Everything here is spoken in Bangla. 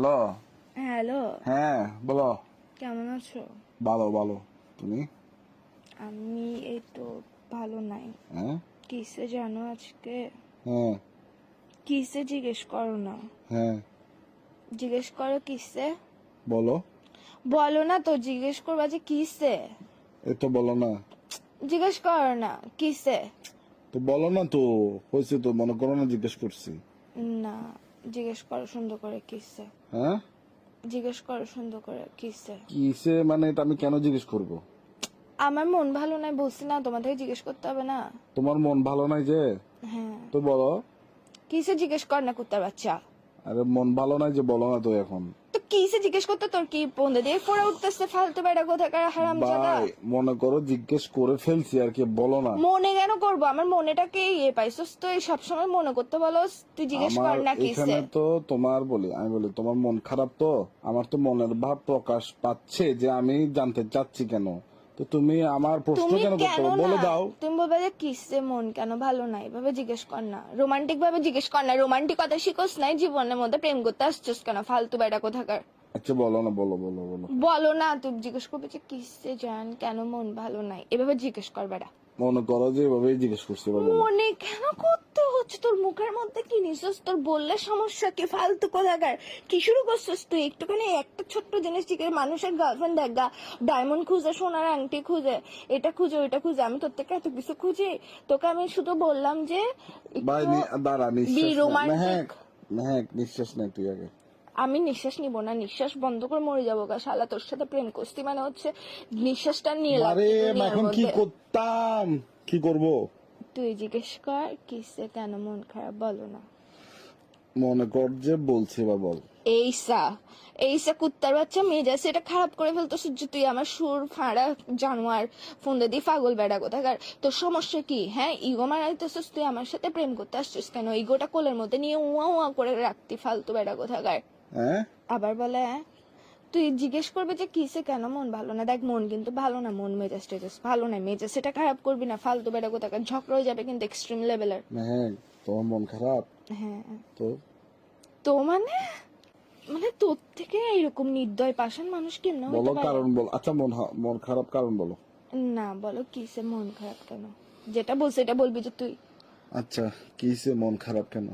হ্যালো। হ্যালো। হ্যাঁ বলো। কেমন আছো? ভালো ভালো। তুমি? আমি এই তো ভালো নাই। হ্যাঁ কিসে জানো আজকে? হ্যাঁ কিসে জিজ্ঞেস করো না। হ্যাঁ জিজ্ঞেস করো কিসে। বলো। বলো না তো, জিজ্ঞেস করবা যে কিসে। এই তো বলো না। জিজ্ঞেস করো না কিসে। তো বলো না তো। হয়েছে তো, মনে করো না জিজ্ঞেস করছি। না, জিজ্ঞেস করো সুন্দর করে কিসে। হ্যাঁ জিজ্ঞেস করো সুন্দর করে কিসে। কিসে মানে এটা আমি কেন জিজ্ঞেস করব? আমার মন ভালো নাই বলছি না, তোমাদের জিজ্ঞেস করতে হবে না। তোমার মন ভালো নাই যে? হ্যাঁ, তো বলো। কিসে জিজ্ঞেস কর না কুত্তার বাচ্চা। আরে মন ভালো নাই যে বলো না তো এখন। তো কিসে জিজ্ঞেস করতে তোর কি বন্ধে দিয়ে ফোড়া উঠতেছে ফালতু বেড়া কোথাকার হারামজাদা। ভাই মনে করো জিজ্ঞেস করে ফেলছি আর কি, বলো না। মনে কেন করবো? আমার মনেটাকে ইয়ে পাইছস তুই, সবসময় মনে করতে বলো। তুই জিজ্ঞেস আমার কর না এখানে কিসে। তো তোমার আমি বলি তোমার মন খারাপ, তো আমার তো মনের ভাব প্রকাশ পাচ্ছে যে আমি জানতে চাচ্ছি কেন। তো তুমি আমার প্রশ্ন তুমি কেন করতে কেন হবে? না, বলে দাও। তুমি বলবে যে কিসে মন কেন ভালো নাই, এভাবে জিজ্ঞেস কর না। রোমান্টিক ভাবে জিজ্ঞেস কর না। রোমান্টিকতা শিখোস নাই জীবনের মধ্যে, প্রেম করতে আসছিস কেন ফালতু বেড়া কোথাকার। আচ্ছা বলো না, বলো বলো বলো। বলো না, তুই জিজ্ঞেস করবে যে কিসে জান কেন মন ভালো নাই, এভাবে জিজ্ঞেস কর বেড়া। মনে করো যে এভাবেই জিজ্ঞেস করছি, এবার বলো। মনে কেন করতে হচ্ছে? তোর মুখের মধ্যে কি নিছিস? তোর বললে সমস্যা কি? ফালতু কোথাকার কি শুরু করছিস তুই? একটুখানি একটা ছোট্ট জিনিস ঠিক আছে, মানুষের গার্লফ্রেন্ড দেখা, ডায়মন্ড খুঁজে, সোনার আংটি খুঁজে, এটা খুঁজে ওইটা খুঁজে, আমি তোর থেকে এত কিছু খুঁজি? তোকে আমি শুধু বললাম যে ভাই দাঁড়া, বি নিঃশ্বাস রোমান্টিক। নিঃশ্বাস নেই তুই আগে। আমি নিঃশ্বাস নিব না, নিঃশ্বাস বন্ধ করে মরে যাবো গা শালা। তোর সাথে প্রেম করছি মানে হচ্ছে নিঃশ্বাসটা নিয়ে আরে লাগবে দুনিয়ার এখন কি মধ্যে। করতাম, কি করব? তুই জিজ্ঞেস কর কিসে কেন মন খারাপ, বলো না। মনে কর যে বলছি বা বল। এইসা এইসা কুত্তার বাচ্চা মেজাজ এটা খারাপ করে ফেলতো সূর্য। তুই আমার সুর ফাঁড়া জানোয়ার ফোন দি পাগল বেড়া কোথাকার। তোর সমস্যা কি? হ্যাঁ, ইগো মারাইতেছিস তুই, আমার সাথে প্রেম করতে আসছিস কেন? ইগোটা কোলের মধ্যে নিয়ে উয়া উয়া করে রাখতি ফালতু বেড়া কোথাকার। হ্যাঁ আবার বলে হ্যাঁ? তুই জিজ্ঞেস করবে যে কিসে কেন মন ভালো না। দেখ মন কিন্তু ভালো না, মন মেজাজ টেজাজ ভালো না, মেজাজ সেটা খারাপ করবি না ফালতু বেড়া কোথাকার। ঝগড়া হয়ে যাবে কিন্তু এক্সট্রিম লেভেলের। হ্যাঁ তোমার মন খারাপ হ্যাঁ। তো? তো মানে মানে তোর থেকে এরকম নির্দয় পাষাণ মানুষ কেমন বলো হইতে পারে? কারণ বল। আচ্ছা মন খারাপ কারণ বলো। না, বলো কিসে মন খারাপ কেন। যেটা বলছে এটা বলবি যে তুই। আচ্ছা কিসে মন খারাপ কেন?